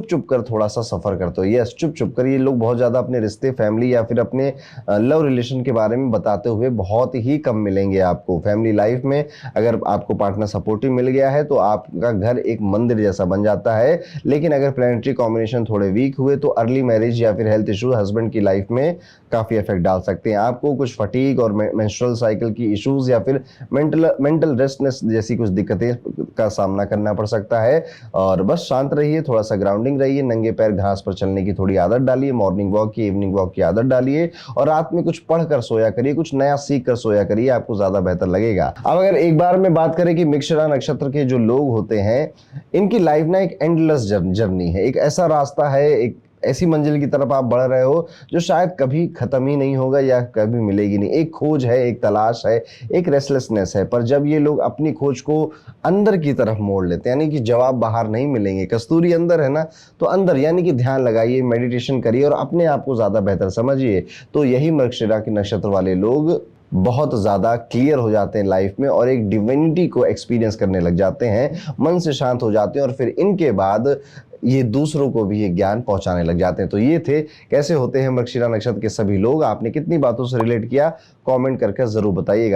A: चुप कर थोड़ा सा सफर करते हो। यस, चुप कर। ये लोग बहुत ज्यादा अपने रिश्ते, फैमिली या फिर अपने लव रिलेशन के बारे में बताते हुए बहुत ही कम मिलेंगे आपको। फैमिली लाइफ में अगर आपको पार्टनर सपोर्टिव मिल गया है तो आपका घर एक मंदिर जैसा बन जाता है, लेकिन अगर प्लैनेटरी कॉम्बिनेशन थोड़े वीक हुए तो अर्ली मैरिज या फिर हेल्थ इश्यूज हस्बैंड की लाइफ में काफी इफेक्ट डाल सकते हैं। आपको कुछ फटीग और मेंस्ट्रुअल साइकिल की इश्यूज या फिर मेंटल रेस्टनेस जैसी कुछ दिक्कतें का सामना करना पड़ सकता है। और बस शांत रहिए, थोड़ा सा ग्राउंडिंग रहिए, नंगे पैर घास पर चलने की थोड़ी आदत डालिए, मॉर्निंग वॉक की, इवनिंग वॉक की आदत डालिए, और रात में कुछ पढ़कर सोया करिए, कुछ नया सीख कर सोया करिए, आपको ज्यादा बेहतर लगेगा। अब अगर एक बार में बात करें कि मृगशिरा नक्षत्र के जो लोग होते हैं इनकी लाइफ ना एक एंडलेस जर्नी है, एक ऐसा रास्ता है, एक ऐसी मंजिल की तरफ आप बढ़ रहे हो जो शायद कभी खत्म ही नहीं होगा या कभी मिलेगी नहीं। एक खोज है, एक तलाश है, एक रेस्टलेसनेस है। पर जब ये लोग अपनी खोज को अंदर की तरफ मोड़ लेते हैं, यानी कि जवाब बाहर नहीं मिलेंगे, कस्तूरी अंदर है ना, तो अंदर यानी कि ध्यान लगाइए, मेडिटेशन करिए और अपने आप को ज्यादा बेहतर समझिए, तो यही मृगशिरा के नक्षत्र वाले लोग बहुत ज़्यादा क्लियर हो जाते हैं लाइफ में और एक डिविनिटी को एक्सपीरियंस करने लग जाते हैं, मन से शांत हो जाते हैं, और फिर इनके बाद ये दूसरों को भी ये ज्ञान पहुंचाने लग जाते हैं। तो ये थे कैसे होते हैं मृगशिरा नक्षत्र के सभी लोग। आपने कितनी बातों से रिलेट किया, कमेंट करके जरूर बताइएगा।